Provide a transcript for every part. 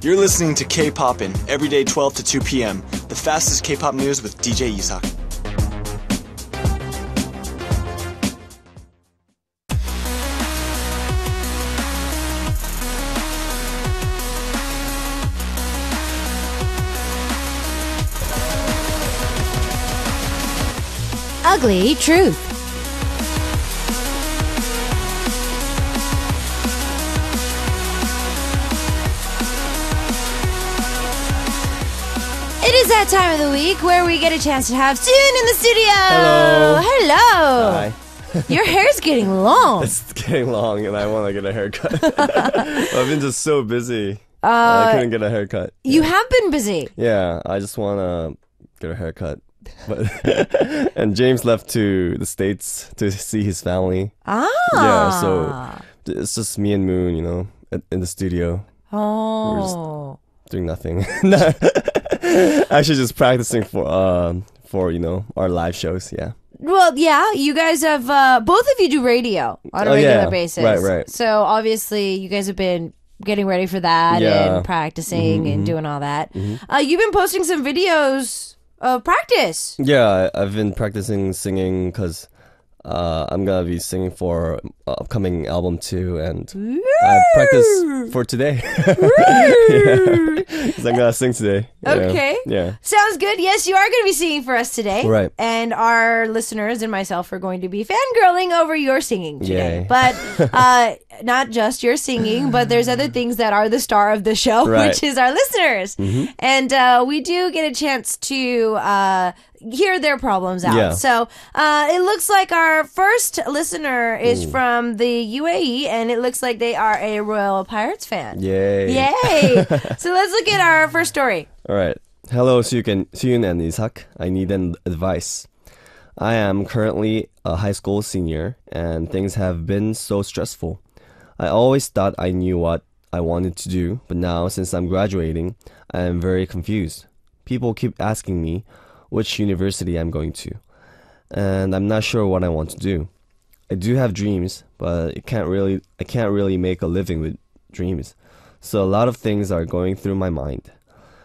You're listening to Kpoppin, every day 12 to 2 p.m., the fastest K-pop news with DJ Isak. Ugly truth. It is that time of the week where we get a chance to have Sooyoon in the studio. Hello. Hi. Your hair's getting long. It's getting long and I want to get a haircut. I've been just so busy. I couldn't get a haircut. You have been busy. Yeah, I just want to get a haircut. But and James left to the States to see his family. Yeah, so it's just me and Moon, in the studio. We're just doing nothing. Actually just practicing for our live shows, yeah. Well, yeah, you guys have both of you do radio on a regular basis. Right. So obviously you guys have been getting ready for that and practicing and doing all that. You've been posting some videos of practice. Yeah, I've been practicing singing because I'm gonna be singing for upcoming album too, and I practiced for today. Because I'm gonna sing today. Okay. Yeah. Sounds good. Yes, you are going to be singing for us today. Right. And our listeners and myself are going to be fangirling over your singing today. Yay. But not just your singing, but there's other things that are the star of the show, which is our listeners. And we do get a chance to hear their problems out. Yeah. So it looks like our first listener is from the UAE, and it looks like they are a Royal Pirates fan. Yay. Yay. So let's look at our first story. All right. Hello, Sooyoon and Isak. I need an advice. I am currently a high school senior, and things have been so stressful. I always thought I knew what I wanted to do, but now, since I'm graduating, I am very confused. People keep asking me which university I'm going to, and I'm not sure what I want to do. I do have dreams, but I can't really make a living with dreams. So a lot of things are going through my mind.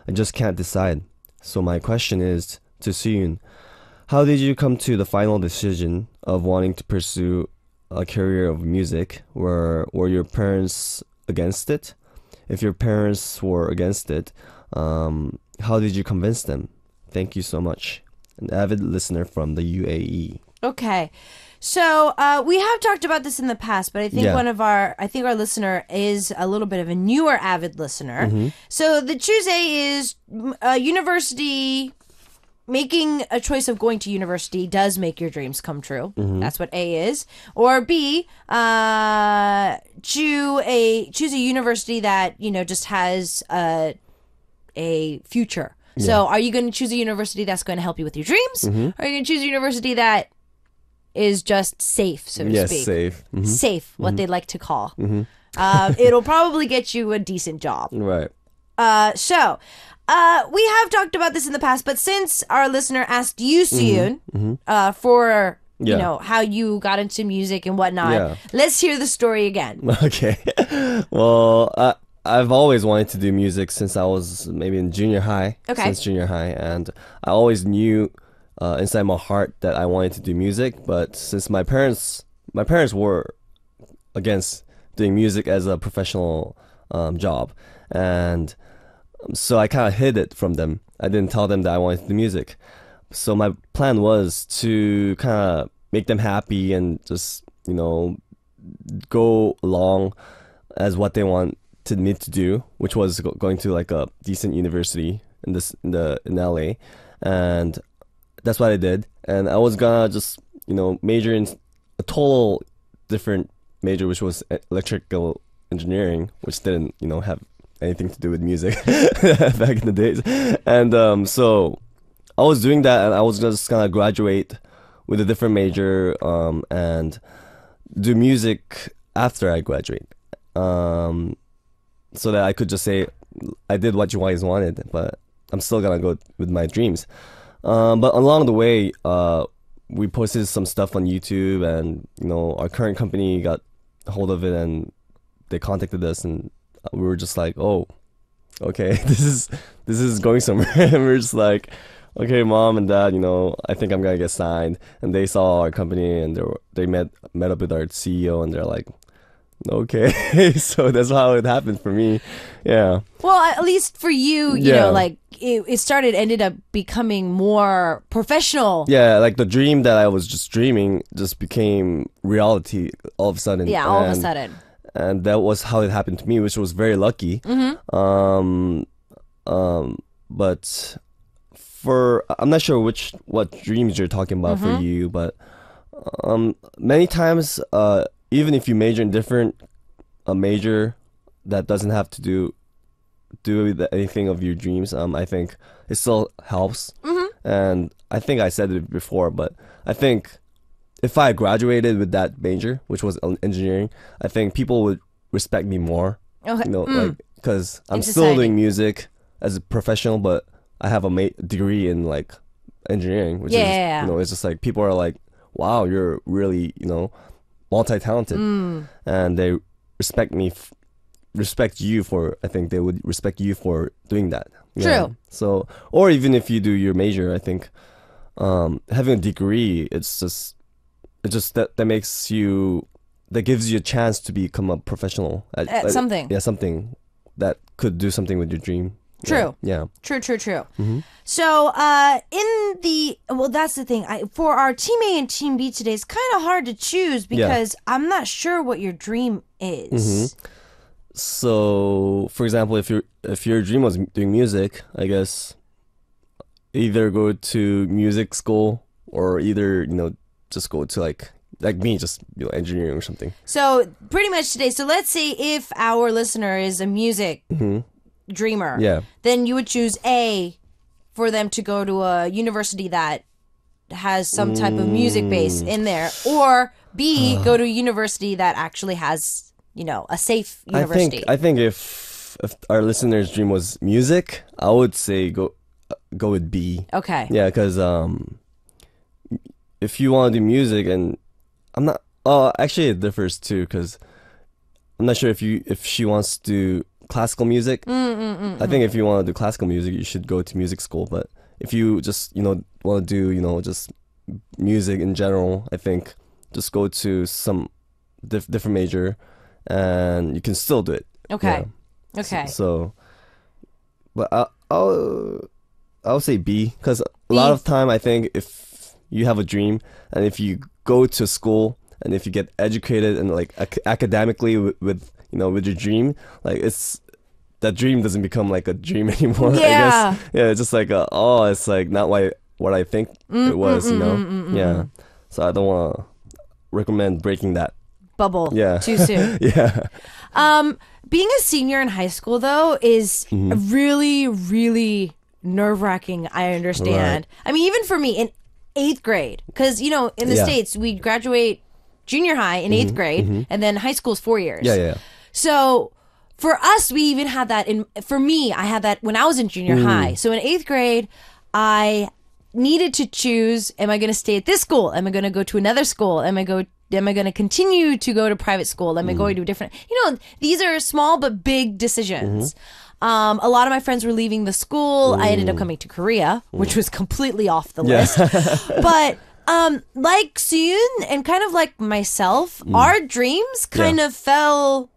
I just can't decide. So my question is to Sooyoon, how did you come to the final decision of wanting to pursue a career of music? Were your parents against it? If your parents were against it, how did you convince them? Thank you so much. An avid listener from the UAE. Okay. So we have talked about this in the past, but I think our listener is a little bit of a newer avid listener. So the choose A is university. Making a choice of going to university does make your dreams come true. That's what A is. Or B, choose a university that just has a future. Yeah. So are you going to choose a university that's going to help you with your dreams? Or are you going to choose a university that is just safe, so to speak? Yes, safe. Safe, what they like to call. It'll probably get you a decent job. Right. So we have talked about this in the past, but since our listener asked you, Sooyoon, for how you got into music and whatnot, let's hear the story again. Okay. Well, I've always wanted to do music since I was maybe in junior high. Okay. Since junior high, and I always knew inside my heart that I wanted to do music. But since my parents were against doing music as a professional job, and so I kind of hid it from them. I didn't tell them that I wanted to do music. So my plan was to kind of make them happy and just go along as what they wanted me to do, which was going to like a decent university in LA, and that's what I did. And I was gonna just major in a total different major, which was electrical engineering, which didn't have anything to do with music back in the days. And so I was doing that, and I was just gonna graduate with a different major and do music after I graduate. So that I could just say I did what you guys wanted, but I'm still gonna go with my dreams. But along the way, we posted some stuff on YouTube, and our current company got a hold of it, and they contacted us, and we were just like, oh, okay, this is going somewhere. And we're just like, okay, mom and dad, I think I'm gonna get signed. And they saw our company and they met up with our CEO and they're like, okay. So that's how it happened for me. Yeah. Well, at least for you, you know, like ended up becoming more professional. Yeah, like the dream that I was just dreaming just became reality all of a sudden. Yeah, all of a sudden. And that was how it happened to me, which was very lucky. But I'm not sure what dreams you're talking about for you, but many times, even if you major in a major that doesn't have to do with anything of your dreams, I think it still helps. And I think I said it before, but I think if I graduated with that major, which was engineering, I think people would respect me more. Okay. Like, because I'm still doing music as a professional, but I have a degree in like engineering, which is, it's just like people are like, wow, you're really, multi-talented. And they respect you for, I think they would respect you for doing that. True. So, or even if you do your major, I think having a degree, it's just that gives you a chance to become a professional at something. Yeah, something that could do something with your dream. True. Yeah. True. So, that's the thing. For our Team A and Team B today, it's kind of hard to choose because I'm not sure what your dream is. So, for example, if your dream was doing music, I guess either go to music school or either just go to like me, just engineering or something. So pretty much today. So let's say if our listener is a music dreamer, then you would choose A for them to go to a university that has some type of music base in there, or B go to a university that actually has a safe university. I think if our listener's dream was music, I would say go with B. Okay. Yeah, because if you want to do music, and I'm not. Actually, it differs too, because I'm not sure if she wants to do classical music. I think if you want to do classical music, you should go to music school. But if you just want to do just music in general, I think just go to some different major, and you can still do it. Okay. Yeah. Okay. So, but I'll say B, because a lot of time I think if you have a dream and if you go to school and if you get educated and like academically with your dream, like that dream doesn't become like a dream anymore. I guess. Yeah, it's just like it's like not what I think it was. Yeah. So I don't want to recommend breaking that bubble too soon. Yeah. Being a senior in high school though is really, really nerve-wracking. I understand. Right. I mean, even for me in 8th grade, because in the States we graduate junior high in 8th grade, and then high school is 4 years. Yeah. So for us, we even had that for me, I had that when I was in junior high. So in 8th grade, I needed to choose, am I going to stay at this school? Am I going to go to another school? Am I going to continue to go to private school? Am I going to a different, these are small but big decisions. A lot of my friends were leaving the school. I ended up coming to Korea, which was completely off the list. But like Sooyoon and kind of like myself, our dreams kind of fell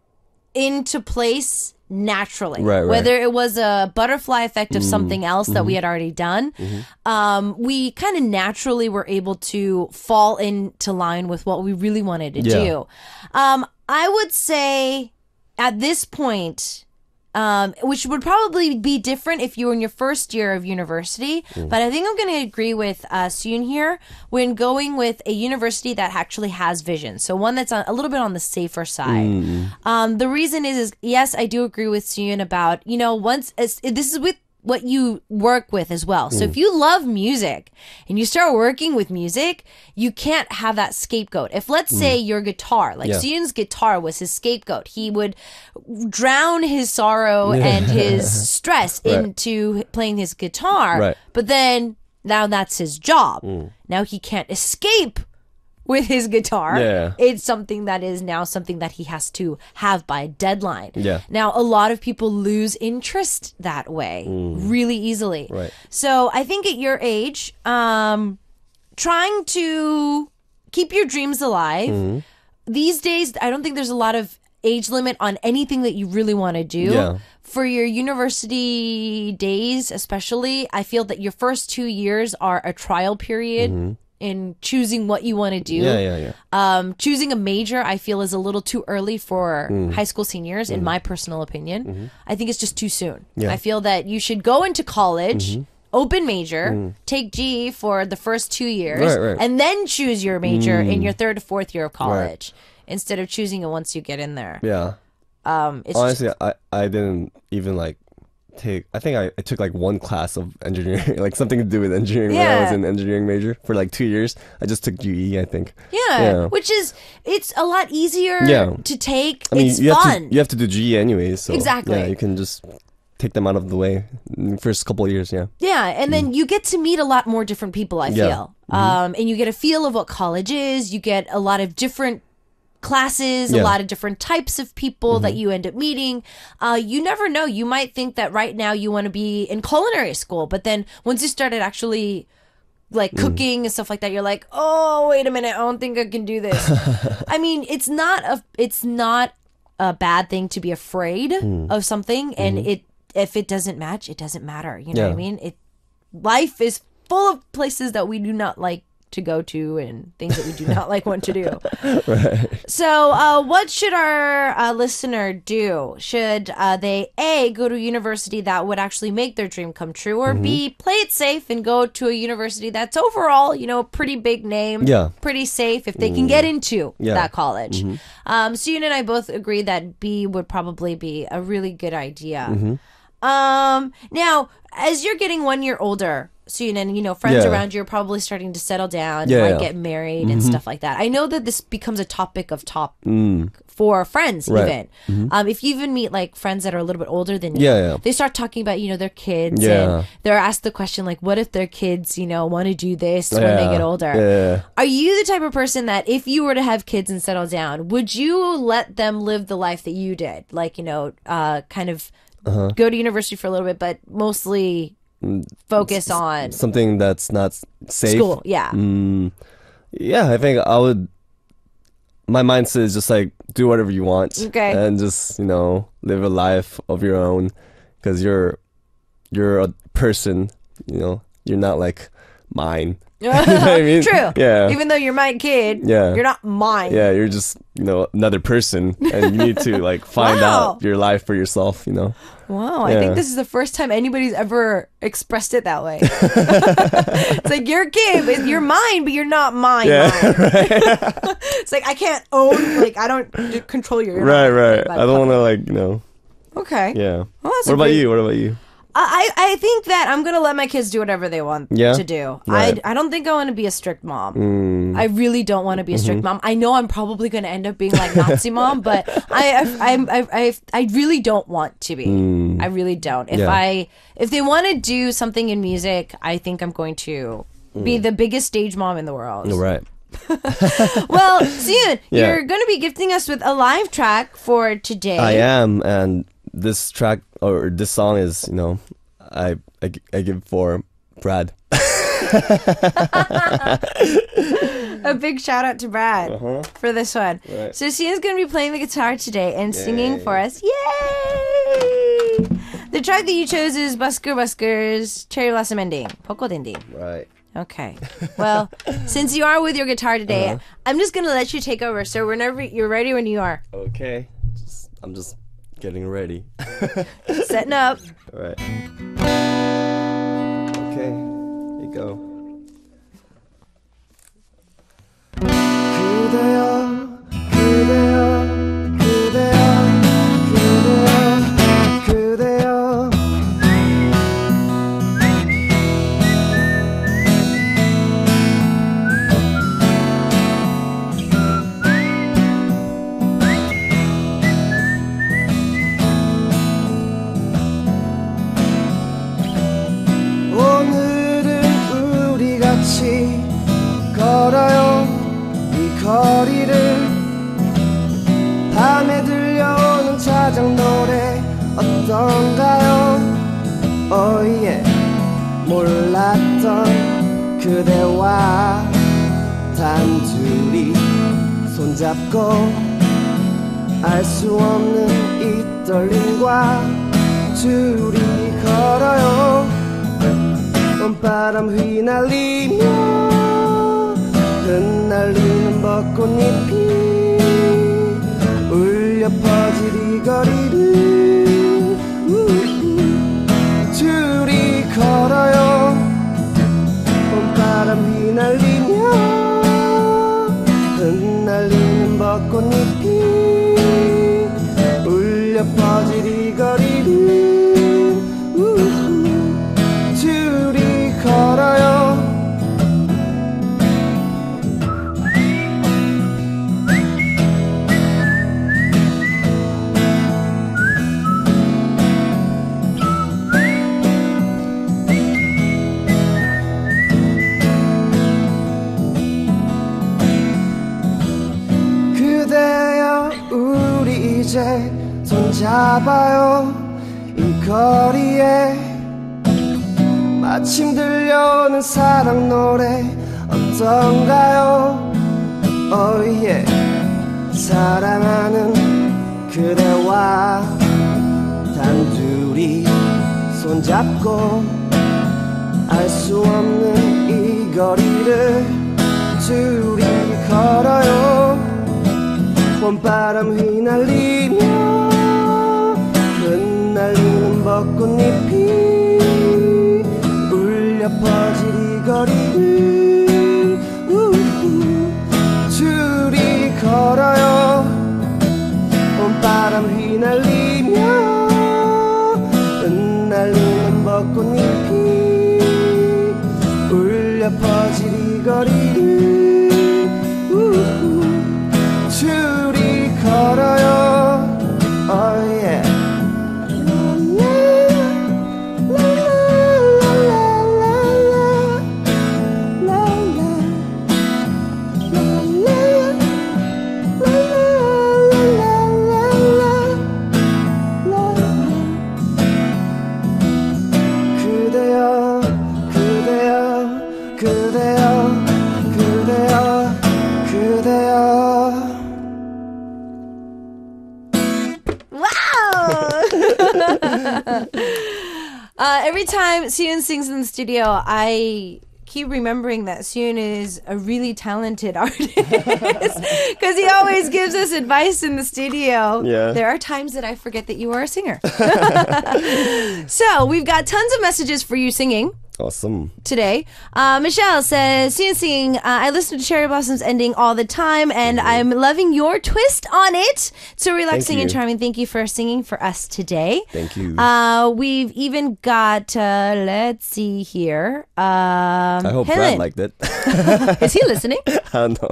into place naturally. Right. Whether it was a butterfly effect of something else that we had already done, we kind of naturally were able to fall into line with what we really wanted to do. I would say at this point, which would probably be different if you were in your first year of university. But I think I'm going to agree with Sooyoon here when going with a university that actually has vision. So one that's a little bit on the safer side. The reason is yes, I do agree with Sooyoon about, this is with what you work with as well. So if you love music and you start working with music, you can't have that scapegoat. If let's say your guitar, like Sooyoon's guitar was his scapegoat, he would drown his sorrow and his stress into playing his guitar. But then now that's his job. Now he can't escape with his guitar. Yeah. It's something that is now something that he has to have by deadline. Yeah. Now, a lot of people lose interest that way really easily. Right. So I think at your age, trying to keep your dreams alive. These days, I don't think there's a lot of age limit on anything that you really want to do. Yeah. For your university days, especially, I feel that your first 2 years are a trial period in choosing what you want to do. Choosing a major, I feel, is a little too early for high school seniors, in my personal opinion. I think it's just too soon. Yeah. I feel that you should go into college, open major, take GE for the first 2 years, Right. and then choose your major in your third or fourth year of college, instead of choosing it once you get in there. Yeah. It's Honestly, I didn't even like take. I think I took like one class of engineering, like something to do with engineering when I was in engineering major for like 2 years. I just took GE, I think. Yeah, which is it's a lot easier to take. I mean, it's fun. You have to do GE anyways. So, Exactly. Yeah, you can just take them out of the way in the first couple of years. Yeah. Yeah, and then you get to meet a lot more different people, I feel. And you get a feel of what college is. You get a lot of different classes, a lot of different types of people that you end up meeting. You never know. You might think that right now you want to be in culinary school, but then once you started actually like cooking and stuff like that, you're like, oh, wait a minute, I don't think I can do this. I mean, it's not a bad thing to be afraid of something, and if it doesn't match, it doesn't matter. You know what I mean? Life is full of places that we do not like to go to and things that we do not like want to do. Right. So what should our listener do? Should they A, go to a university that would actually make their dream come true, or B, play it safe and go to a university that's overall, you know, a pretty big name, pretty safe if they can get into that college? Sooyoon and I both agree that B would probably be a really good idea. Now, as you're getting 1 year older, Sooyoon, and you know, friends around you are probably starting to settle down, might get married and stuff like that. I know that this becomes a topic of talk for friends, even. If you even meet like friends that are a little bit older than you, they start talking about, you know, their kids, and they're asked the question like, what if their kids, you know, want to do this when they get older? Are you the type of person that if you were to have kids and settle down, would you let them live the life that you did? Like, you know, kind of go to university for a little bit, but mostly focus on something that's not safe. School, yeah. Yeah, I think I would. My mindset is just like do whatever you want, and just, you know, live a life of your own, because you're a person. You know, you're not like mine. You know what I mean? True. Yeah. Even though you're my kid, you're not mine. Yeah, you're just, you know, another person, and you need to like find out your life for yourself. You know. Wow, I think this is the first time anybody's ever expressed it that way. It's like, you're a kid, but you're mine, but you're not mine. Yeah, Right. It's like, I can't own, like, I don't control your. Right. I don't want to, like, you know. Okay. Yeah. Well, what about you? I think that I'm going to let my kids do whatever they want to do. Right. I don't think I want to be a strict mom. I really don't want to be a strict mom. I know I'm probably going to end up being like Nazi mom, but I really don't want to be. I really don't. If they want to do something in music, I think I'm going to be the biggest stage mom in the world. Right. Well, Sooyoon, you're going to be gifting us with a live track for today. I am, and this track or this song is, you know, I give for Brad. A big shout out to Brad for this one. Right. So Sooyoon's going to be playing the guitar today and singing for us. Yay! The track that you chose is Busker Busker's Cherry Blossom Ending, Poko Dindi. Right. Okay. Well, since you are with your guitar today, I'm just going to let you take over. So whenever you're ready, when you are. Okay. I'm just getting ready. Setting up. All right. Okay. Here you go. 그대여, 그대여, 그대여, 그대여, 그대여. 오늘은 우리 같이 걸어요. 그대와 단둘이 손잡고 알 수 없는 이 떨림과 둘이 걸어요. 봄바람 휘날리며 흩날리는 벚꽃잎이 울려 퍼질 이 거리를 둘이 걸어요. 봄바람 휘날리며 흩날리는 벚꽃잎이 울려 퍼질 이 거리를 둘이 걸어요. 그대여 우리 이제 손잡아요. 이 거리에 마침 들려오는 사랑 노래 어떤가요? Oh yeah. 사랑하는 그대와 단둘이 손잡고 알 수 없는 이 거리를 둘이 걸어요. 봄바람 휘날리며 흩날리는 벚꽃잎이 울려 퍼질 이 거리를 둘이 걸어요. 봄바람 휘날리며 흩날리는 벚꽃잎이 울려 퍼질 이 거리를 둘이 걸어요. Oh yeah. 그대여 그대여 그대여 그대여 그대여. Every time Sooyoon sings in the studio, I keep remembering that Sooyoon is a really talented artist because he always gives us advice in the studio. Yeah. There are times that I forget that you are a singer. So we've got tons of messages for you singing. Awesome. Today, Michelle says, Sooyoon singing, I listen to Cherry Blossom's ending all the time, and I'm loving your twist on it. So relaxing and charming. Thank you for singing for us today. Thank you. We've even got, let's see here. I hope Helen. Brad liked it. Is he listening? I don't know.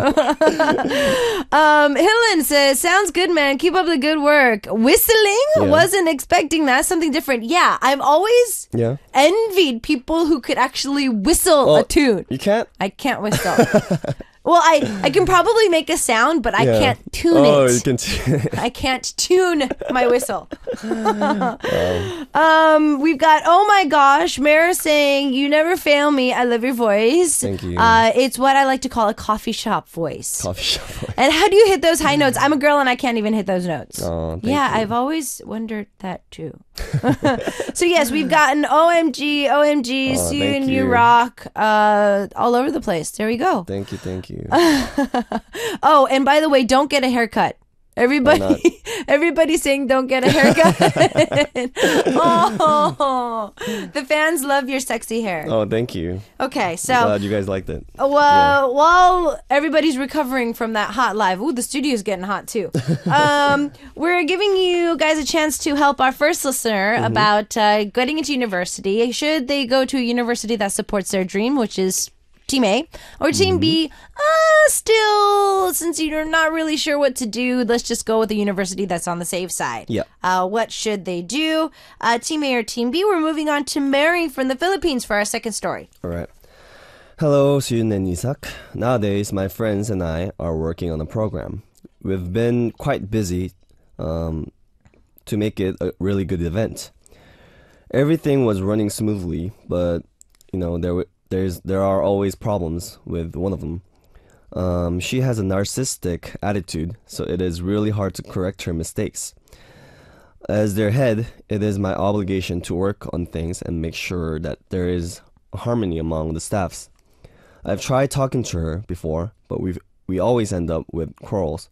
Helen says, sounds good, man. Keep up the good work. Whistling? Yeah. Wasn't expecting that. Something different. Yeah, I've always envied people who could actually whistle a tune. You can't? I can't whistle. Well, I can probably make a sound, but I can't tune it. Oh, you can tune it. I can't tune my whistle. We've got, oh my gosh, Mara saying, you never fail me. I love your voice. Thank you. It's what I like to call a coffee shop voice. Coffee shop voice. And how do you hit those high notes? I'm a girl and I can't even hit those notes. Oh, thank yeah, you. I've always wondered that too. So yes, we've gotten OMG, Sooyoon, you rock, all over the place. There we go. Thank you, thank you. Oh, and by the way, don't get a haircut. Everybody's saying don't get a haircut. Oh, the fans love your sexy hair. Oh, thank you. Okay, so I'm glad you guys liked it. Well, while everybody's recovering from that hot live, ooh, the studio's getting hot too. We're giving you guys a chance to help our first listener about getting into university. Should they go to a university that supports their dream, which is Team A, or Team B, still, since you're not really sure what to do, let's just go with a university that's on the safe side. Yeah. What should they do? Team A or Team B? We're moving on to Mary from the Philippines for our second story. All right. Hello, Sooyoon and Isak. Nowadays, my friends and I are working on a program. We've been quite busy to make it a really good event. Everything was running smoothly, but there are always problems with one of them. She has a narcissistic attitude, so it is really hard to correct her mistakes. As their head, it is my obligation to work on things and make sure that there is harmony among the staffs. I've tried talking to her before, but we always end up with quarrels.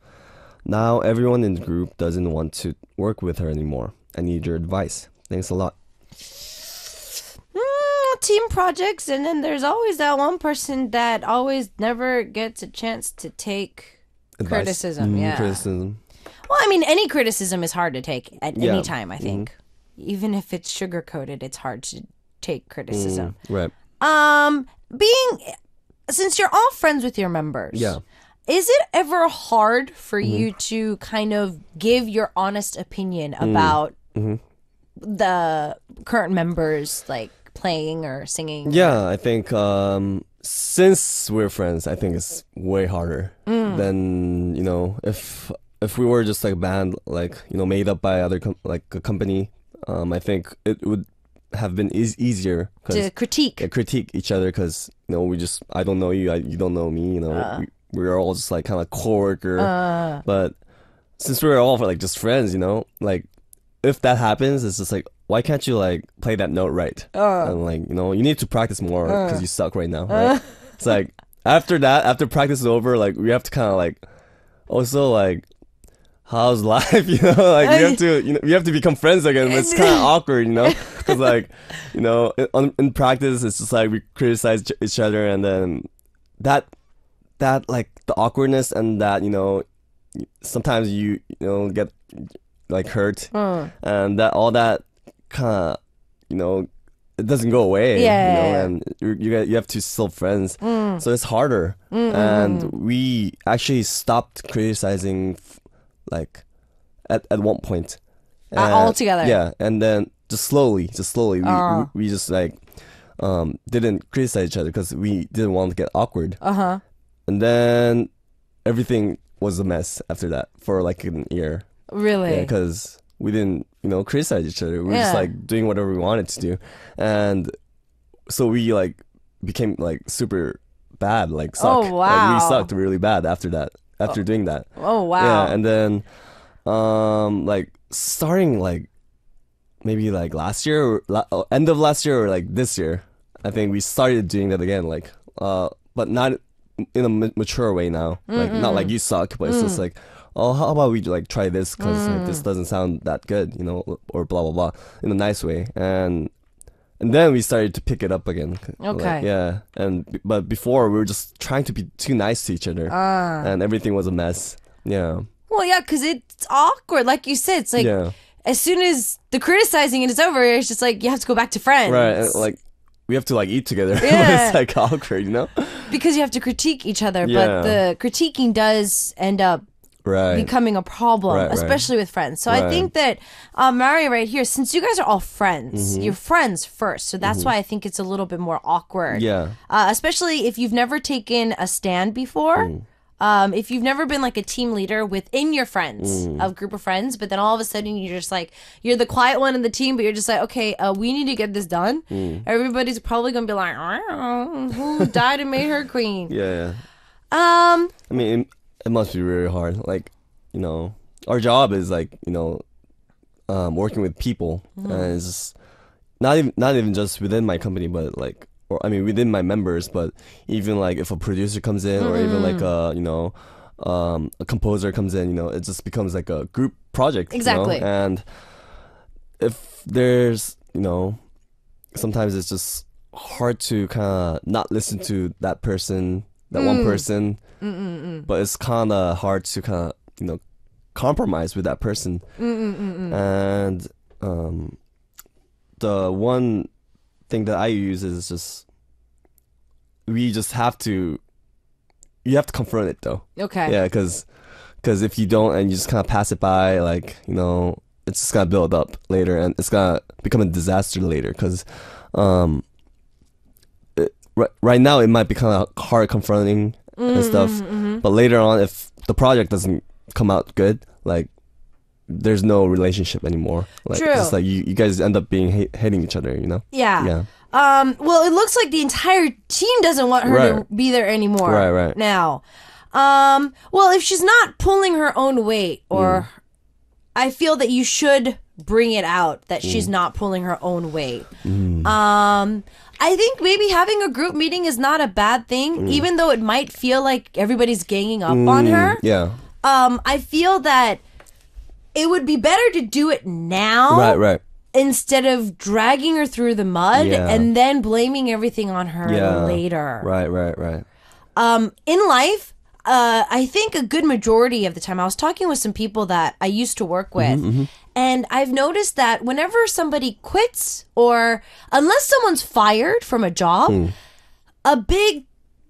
Now everyone in the group doesn't want to work with her anymore. I need your advice. Thanks a lot. Team projects, and then there's always that one person that always never gets a chance to take Advice. criticism. Criticism. Well, I mean, any criticism is hard to take at any time, I think. Even if it's sugar-coated, it's hard to take criticism. Right. Since you're all friends with your members, is it ever hard for you to kind of give your honest opinion about the current members, like playing or singing? Yeah, I think since we're friends, I think it's way harder than, if we were just like a band, like, made up by other like a company. I think it would have been easier to critique each other, because I don't know you, you don't know me. We're all just like kind of like coworker. But since we're all like just friends, like if that happens, it's just like, why can't you like play that note right? And like, you need to practice more because you suck right now. Right? It's like after practice is over, like we have to kind of like also like, how's life? Like we have to become friends again. But it's kind of awkward, because like, in practice it's just like we criticize each other, and then that like the awkwardness and that sometimes you get like hurt, and that all that kind of it doesn't go away, and you have to still friends, so it's harder. And we actually stopped criticizing like at one point altogether. Yeah, and then just slowly we just like didn't criticize each other because we didn't want to get awkward. And then everything was a mess after that for like an year. Really? Yeah, because we didn't criticize each other. We were just like doing whatever we wanted to do, and so we like became like super bad, like suck. Oh wow! Like, we sucked really bad after that. After doing that. Oh wow! Yeah, and then like starting like maybe like last year or end of last year or like this year, I think we started doing that again. Like but not in a mature way now. Like not like you suck, but it's just like, oh, how about we like try this because like, this doesn't sound that good, or blah blah blah, in a nice way. And then we started to pick it up again. Okay. Like, yeah. But before we were just trying to be too nice to each other, and everything was a mess. Yeah. Well, yeah, because it's awkward, like you said. It's like as soon as the criticizing is over, it's just like you have to go back to friends. Right. And, like we have to like eat together. Yeah. It's like awkward, because you have to critique each other. But the critiquing does end up becoming a problem, especially with friends. So I think that Mari right here, since you guys are all friends, you're friends first, so that's why I think it's a little bit more awkward. Yeah. Especially if you've never taken a stand before. If you've never been like a team leader within your friends, a group of friends, but then all of a sudden you're just like, you're the quiet one in the team, but you're just like, okay, we need to get this done. Everybody's probably gonna be like, who died and made her queen? Yeah. I mean, it must be really hard. Like, our job is like, working with people, and it's just not even just within my company, but like, or I mean within my members, but even like if a producer comes in, or even like a composer comes in, it just becomes like a group project. Exactly. And if there's, sometimes it's just hard to kind of not listen to that person, that one person, but it's kind of hard to kind of compromise with that person. And the one thing that I use is just, you have to confront it though. Okay. Yeah, because if you don't and you just kind of pass it by, like, it's just gonna build up later, and it's gonna become a disaster later. Because right now it might be kind of hard confronting and stuff, but later on, if the project doesn't come out good, like, there's no relationship anymore. Like, True. It's like you guys end up being hating each other, Yeah. Well, it looks like the entire team doesn't want her to be there anymore. Right. Now. Well, if she's not pulling her own weight, or I feel that you should bring it out that she's not pulling her own weight. I think maybe having a group meeting is not a bad thing, even though it might feel like everybody's ganging up on her. Yeah. I feel that it would be better to do it now. Right. Instead of dragging her through the mud and then blaming everything on her later. Right. In life, I think a good majority of the time, I was talking with some people that I used to work with, and I've noticed that whenever somebody quits, or unless someone's fired from a job, I'd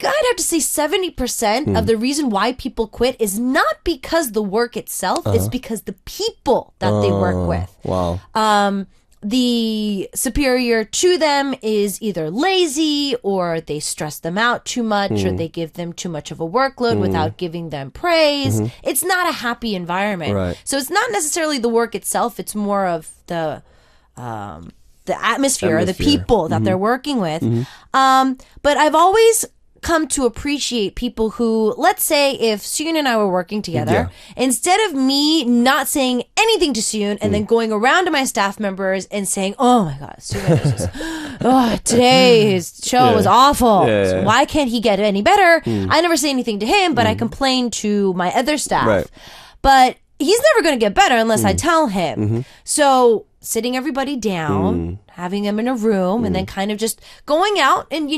have to say 70% of the reason why people quit is not because the work itself, it's because the people that they work with. Wow. The superior to them is either lazy, or they stress them out too much, or they give them too much of a workload without giving them praise. It's not a happy environment. Right. So it's not necessarily the work itself. It's more of the atmosphere, or the people that they're working with. But I've always come to appreciate people who, let's say if Sooyoon and I were working together, instead of me not saying anything to Sooyoon and then going around to my staff members and saying, oh my God, Sooyoon is just, today's show was awful. So why can't he get any better? I never say anything to him, but I complain to my other staff. Right. But he's never going to get better unless I tell him. So sitting everybody down, having them in a room, and then kind of just going out and,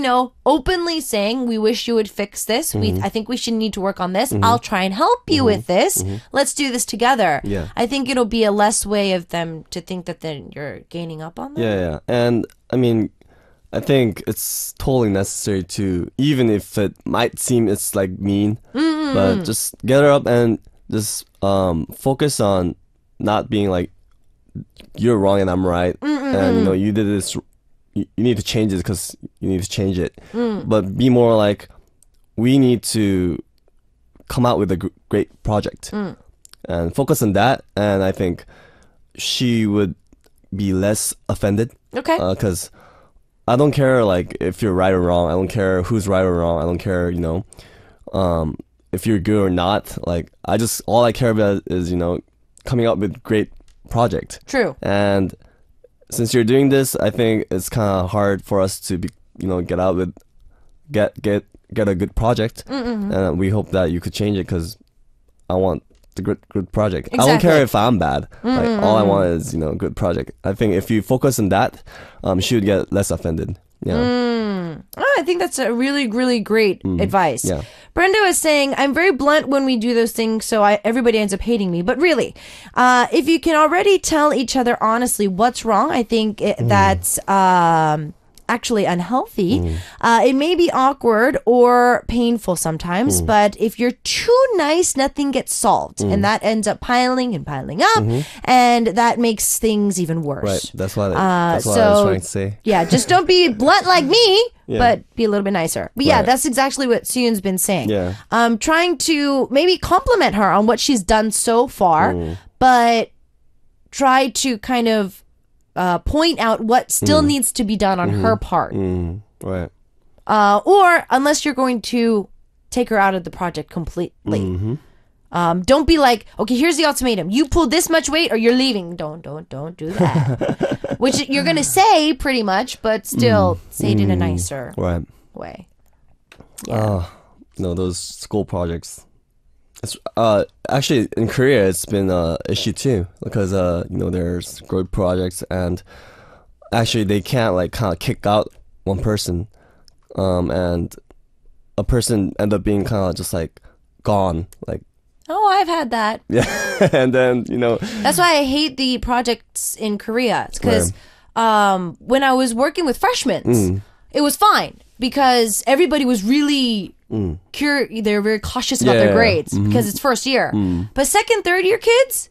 openly saying, we wish you would fix this. I think we should need to work on this. I'll try and help you with this. Let's do this together. Yeah. I think it'll be a less way of them to think that then you're gaining up on them. Yeah. And I mean, I think it's totally necessary to, even if it might seem it's like mean, but just get her up and just focus on not being like, you're wrong and I'm right, and you did this, you need to change it because you need to change it. But be more like, we need to come out with a great project and focus on that. And I think she would be less offended. Okay. Because I don't care like if you're right or wrong. I don't care who's right or wrong. I don't care if you're good or not. Like all I care about is coming up with great project. True. And since you're doing this, I think it's kind of hard for us to be get a good project. And we hope that you could change it, because I want the good project. Exactly. I don't care if I'm bad. Like all I want is good project. I think if you focus on that, she would get less offended. I think that's a really, really great advice. Yeah. Brenda is saying, I'm very blunt when we do those things, so everybody ends up hating me. But really, if you can already tell each other honestly what's wrong, I think that's actually unhealthy. It may be awkward or painful sometimes, but if you're too nice, nothing gets solved. And that ends up piling and piling up, and that makes things even worse. Right. That's what I was trying to say. Yeah, just don't be blunt like me, but be a little bit nicer. But yeah, that's exactly what Sooyoon's been saying. Yeah. Trying to maybe compliment her on what she's done so far, but try to kind of point out what still needs to be done on her part. Right. Or unless you're going to take her out of the project completely. Don't be like, okay, here's the ultimatum. You pull this much weight or you're leaving. Don't do that. Which you're going to say pretty much, but still say it in a nicer way. Yeah. Those school projects. It's actually in Korea it's been an issue too, because there's group projects, and actually they can't like kind of kick out one person, and a person end up being kind of just like gone, like. Oh, I've had that. Yeah, and then that's why I hate the projects in Korea. It's because when I was working with freshmen, it was fine because everybody was really. They're very cautious about their grades because it's first year. But second, third year kids,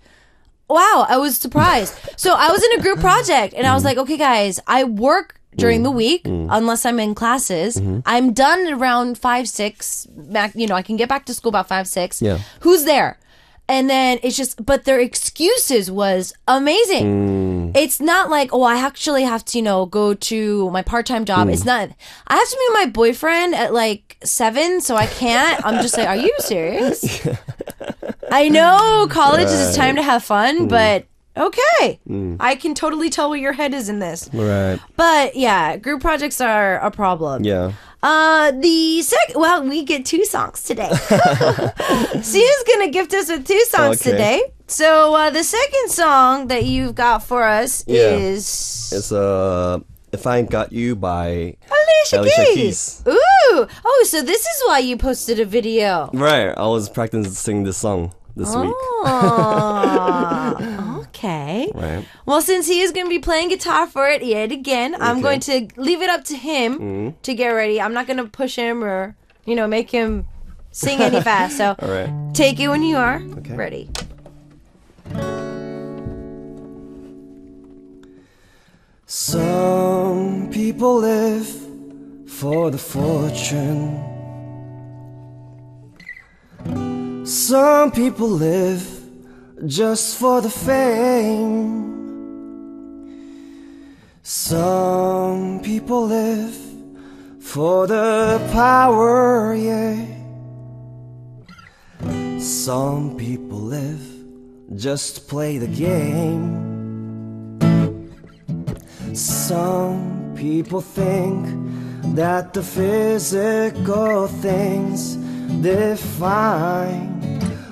wow, I was surprised. So I was in a group project and I was like, okay, guys, I work during the week unless I'm in classes. I'm done around 5, 6. I can get back to school about 5, 6. Yeah. Who's there? And then it's just, but their excuses was amazing. It's not like, oh, I actually have to, go to my part-time job. It's not, I have to meet my boyfriend at like 7, so I can't. I'm just like, are you serious? I know college is time to have fun, but okay. I can totally tell where your head is in this. Right. But yeah, group projects are a problem. Yeah. We get 2 songs today. Sooyoon's gonna gift us with 2 songs today. So the second song that you've got for us is it's If I Ain't Got You by Alicia Keys. Ooh, so this is why you posted a video. Right, I was practicing this song this week. Okay. Right. Well, since he is going to be playing guitar for it yet again, I'm going to leave it up to him to get ready. I'm not going to push him or, make him sing any fast. So All right. Take it when you are Okay. ready. Some people live for the fortune. Some people live just for the fame. Some people live for the power, yeah. Some people live just to play the game. Some people think that the physical things define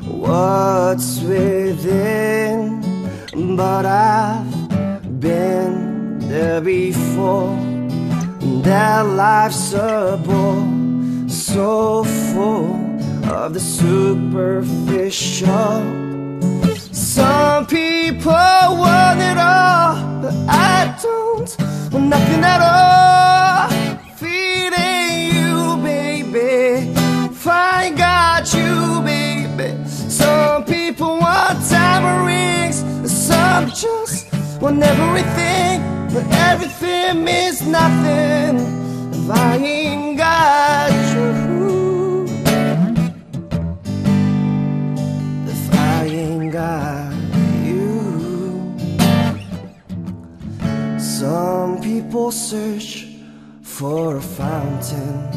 what's within, but I've been there before. That life's a bore, so full of the superficial. Some people want it all, but I don't want nothing at all. Feeding you, baby, if I ain't got you, baby. Some people want diamond rings, some just want everything, but everything means nothing if I ain't got you. If I ain't got you. Some people search for a fountain,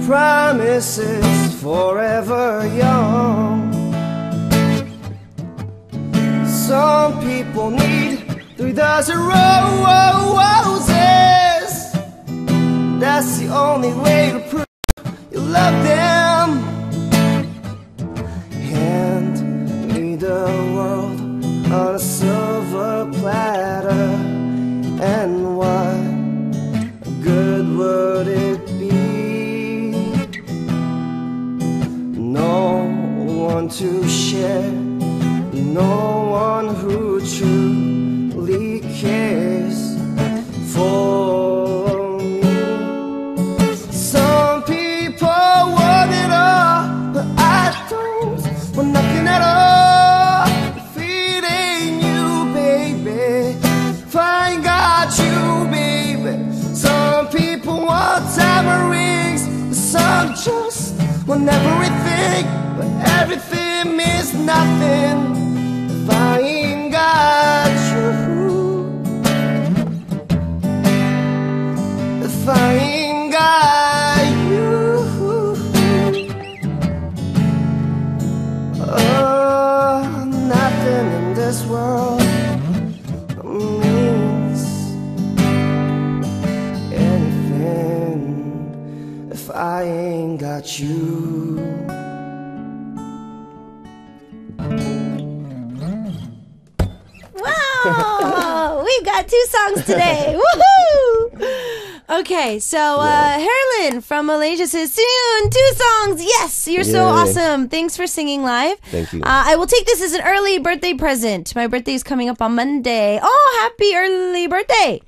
promises forever young. Some people need 3 dozen roses. That's the only way to prove you love them. Hand me the world on a silver platter, and what good would it be? No one to share, no one who truly cares for me. Some people want it all, but I don't want nothing at all. Feeding you, baby, if I ain't got you, baby. Some people want diamond rings, but some just want everything, but everything means nothing if I ain't got you. If I ain't got you. Oh, nothing in this world means anything if I ain't got you. Wow, we've got 2 songs today. Woohoo! Okay, so Herlin from Malaysia says, Sooyoon, 2 songs. Yes, you're so awesome. Thanks for singing live. Thank you. I will take this as an early birthday present. My birthday is coming up on Monday. Oh, happy early birthday.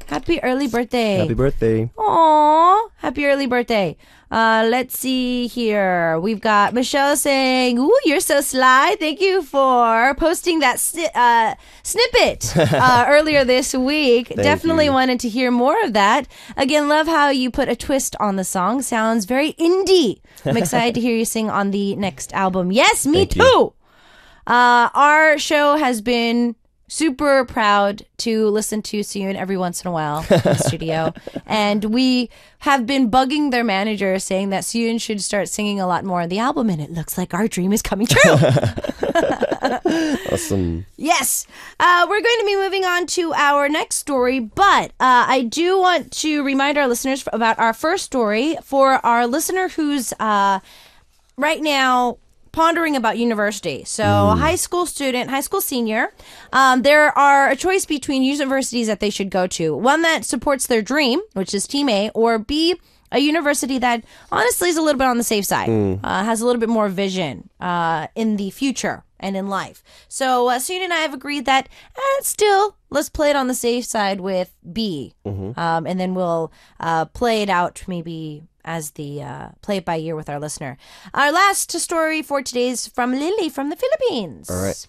Happy early birthday. Happy birthday. Aw, happy early birthday. Let's see here. We've got Michelle saying, "Ooh, you're so sly. Thank you for posting that snippet earlier this week. Definitely wanted to hear more of that. Again, love how you put a twist on the song. Sounds very indie. I'm excited to hear you sing on the next album." Yes, me too. Our show has been super proud to listen to Sooyoon every once in a while in the studio. And we have been bugging their manager saying that Sooyoon should start singing a lot more on the album, and it looks like our dream is coming true. Awesome. Yes. We're going to be moving on to our next story, but I do want to remind our listeners about our first story for our listener who's right now pondering about university. So high school student, high school senior, there are a choice between universities that they should go to. One that supports their dream, which is Team A, or B, a university that honestly is a little bit on the safe side, has a little bit more vision in the future and in life. So Sooyoon and I have agreed that still, let's play it on the safe side with B. And then we'll play it out maybe as the play it by ear with our listener. Our last story for today is from Lily from the Philippines. All right.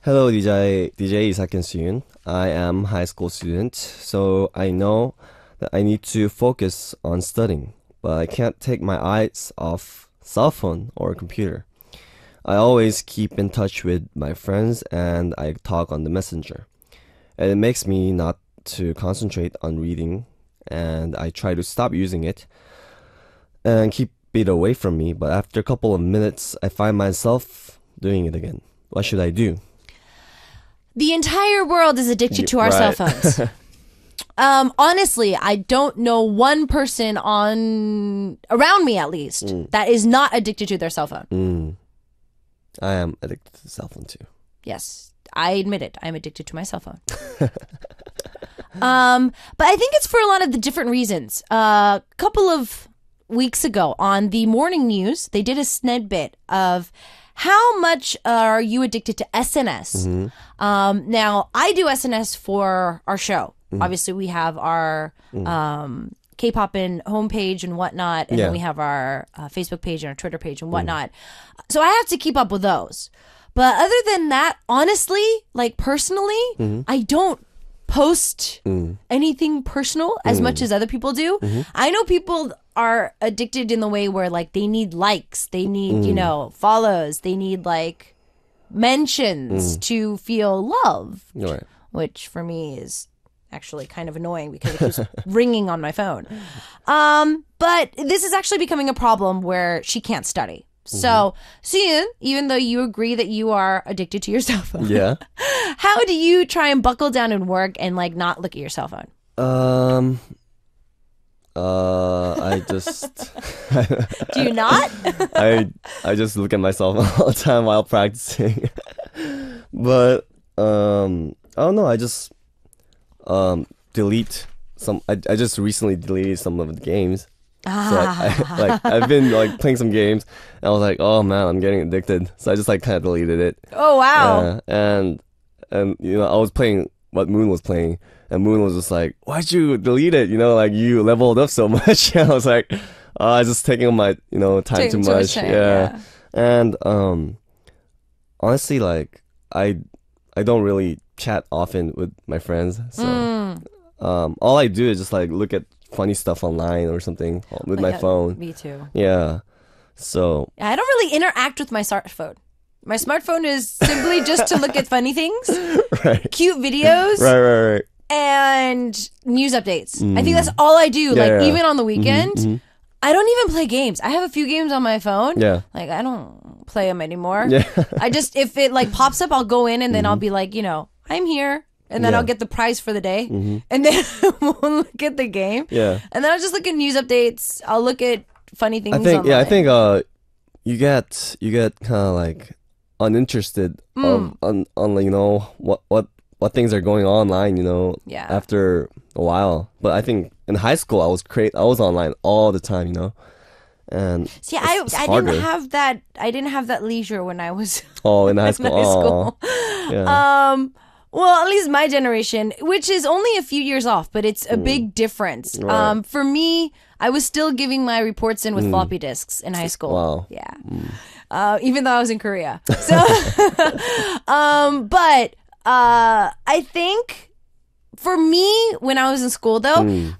Hello, DJ Isak and Sooyoon. I am high school student, so I know that I need to focus on studying, but I can't take my eyes off cell phone or computer. I always keep in touch with my friends and I talk on the messenger. And it makes me not to concentrate on reading, and I try to stop using it and keep it away from me, but after a couple of minutes, I find myself doing it again. What should I do? The entire world is addicted to our cell phones. Honestly, I don't know one person around me at least that is not addicted to their cell phone. I am addicted to the cell phone too. Yes, I admit it. I'm addicted to my cell phone. But I think it's for a lot of the different reasons. A couple of weeks ago on the morning news, they did a snippet of how much are you addicted to SNS. Now, I do SNS for our show. Obviously, we have our Kpoppin homepage and whatnot, and then we have our Facebook page and our Twitter page and whatnot. So I have to keep up with those. But other than that, honestly, like personally, I don't post anything personal as much as other people do. I know people are addicted in the way where like they need likes, they need, follows, they need like mentions to feel love, which for me is actually kind of annoying because it keeps ringing on my phone. But this is actually becoming a problem where she can't study. So, Sooyoon, even though you agree that you are addicted to your cell phone, how do you try and buckle down and work and like not look at your cell phone? I just do you not? I just look at my cell phone all the time while practicing. But I don't know. I just delete some. I just recently deleted some of the games. So I've been like playing some games, and I was like, oh man, I'm getting addicted. So I just like kind of deleted it. Oh wow! And I was playing what Moon was playing, and Moon was just like, why'd you delete it? Like you leveled up so much. And I was like, I was just taking my time too much. And honestly, like I don't really chat often with my friends, so all I do is just like look at funny stuff online or something with my phone. Me too. Yeah. So I don't really interact with my smartphone. My smartphone is simply just to look at funny things, cute videos, right, and news updates. I think that's all I do. Even on the weekend, I don't even play games. I have a few games on my phone. Yeah. Like I don't play them anymore. Yeah. I just if it like pops up, I'll go in and then I'll be like, I'm here. And then I'll get the prize for the day. And then we'll look at the game. Yeah. And then I'll just look at news updates. I'll look at funny things online. I think you get kind of like uninterested on what things are going on online, after a while. But I think in high school I was online all the time, And see, I didn't have that. I didn't have that leisure when I was in high school. In high school. Yeah. Well, at least my generation, which is only a few years off, but it's a big difference. Right. For me, I was still giving my reports in with floppy disks in high school. Wow. Yeah. Even though I was in Korea. So, but I think for me, when I was in school, though,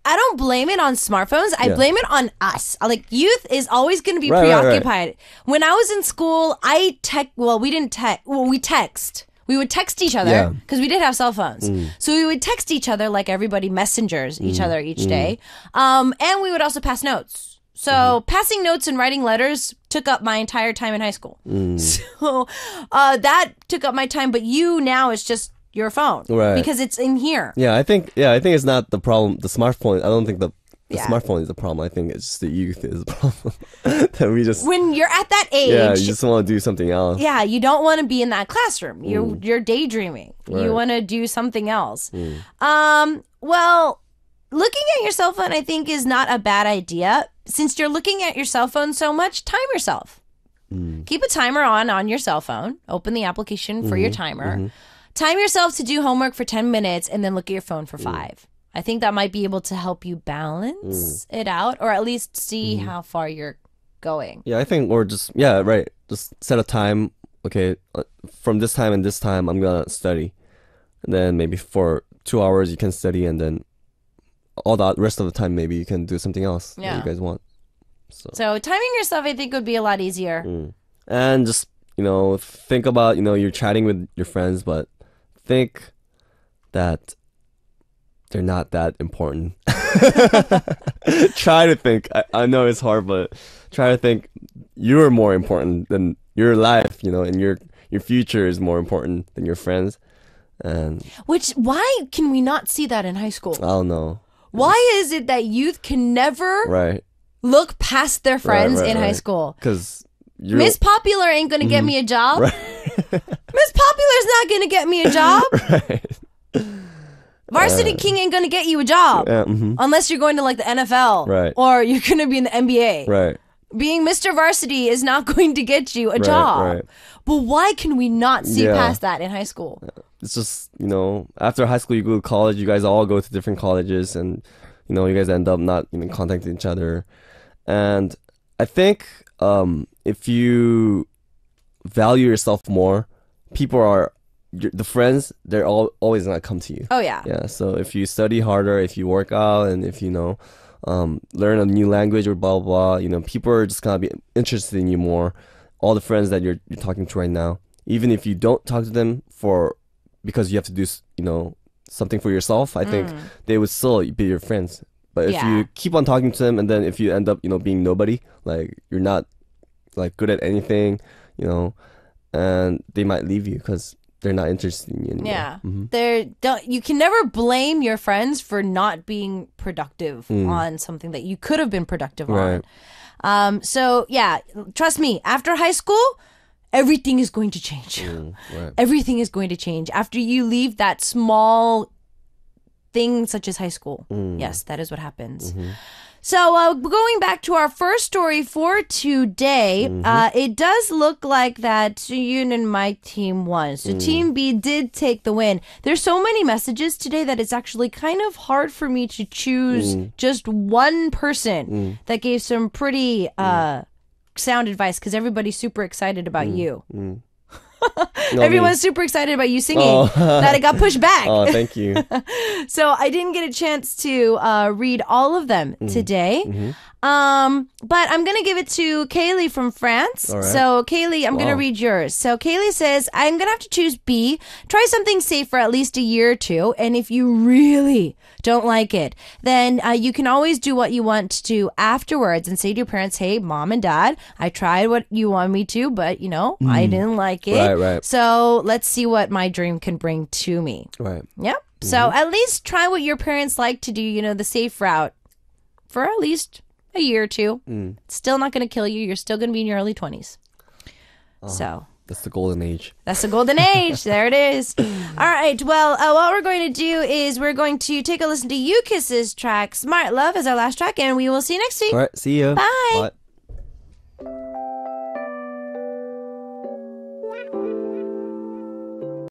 I don't blame it on smartphones. I blame it on us. Like, youth is always going to be preoccupied. Right. When I was in school, we text. We would text each other because we did have cell phones. So we would text each other like everybody messengers each other each day. And we would also pass notes. So passing notes and writing letters took up my entire time in high school. So that took up my time. But now it's just your phone because it's in here. Yeah, I think it's not the problem. The smartphone. I don't think the smartphone is the problem. I think it's just the youth is the problem. That we just when you're at that age, you just want to do something else. Yeah, you don't want to be in that classroom. You're daydreaming. Right. You want to do something else. Well, looking at your cell phone, I think, is not a bad idea. Since you're looking at your cell phone so much, time yourself. Keep a timer on your cell phone. Open the application for your timer. Time yourself to do homework for 10 minutes and then look at your phone for 5. I think that might be able to help you balance it out, or at least see how far you're going. Yeah, I think, or just just set a time. Okay, from this time and this time, I'm gonna study, and then maybe for 2 hours you can study, and then all the rest of the time maybe you can do something else that you guys want. So timing yourself, I think, would be a lot easier. And just think about you're chatting with your friends, but think that they're not that important. Try to think. I know it's hard, but try to think you're more important than your life, and your future is more important than your friends. And why can we not see that in high school? I don't know. Why is it that youth can never look past their friends in high school? Because Miss Popular ain't gonna get me a job. Right. Miss Popular's not gonna get me a job. Varsity King ain't gonna get you a job unless you're going to like the NFL or you're gonna be in the NBA. Right. Being Mr. Varsity is not going to get you a job. Right. But why can we not see past that in high school? It's just, after high school you go to college, you guys all go to different colleges, and you guys end up not even contacting each other. And I think if you value yourself more, the friends, they're always gonna come to you. Oh yeah. Yeah. So if you study harder, if you work out, and if learn a new language or blah blah blah, people are just gonna be interested in you more. All the friends that you're talking to right now, even if you don't talk to them because you have to do something for yourself, I think they would still be your friends. But if you keep on talking to them, and then if you end up being nobody, like you're not like good at anything, and they might leave you because they're not interested in you anymore. Yeah. You can never blame your friends for not being productive on something that you could have been productive on. So yeah, trust me, after high school, everything is going to change. Everything is going to change after you leave that small thing such as high school. Yes, that is what happens. So going back to our first story for today, it does look like that Sooyoon and my team won. So Team B did take the win. There's so many messages today that it's actually kind of hard for me to choose just one person that gave some pretty sound advice, because everybody's super excited about you. Everyone's super excited about you singing that it got pushed back. Oh, thank you. So I didn't get a chance to read all of them today. But I'm going to give it to Kaylee from France. Right. So Kaylee, I'm going to read yours. So Kaylee says, I'm going to have to choose B. Try something safe for at least a year or two. And if you really don't like it, then you can always do what you want to do afterwards and say to your parents, hey, mom and dad, I tried what you want me to, but I didn't like it. Right. So let's see what my dream can bring to me. Right. Yep. So at least try what your parents like to do, the safe route for at least a year or two. It's still not going to kill you. You're still going to be in your early 20s. So that's the golden age. That's the golden age. There it is. All right. Well, what we're going to do is we're going to take a listen to You Kiss's track, Smart Love, as our last track, and we will see you next week. All right. See you. Bye.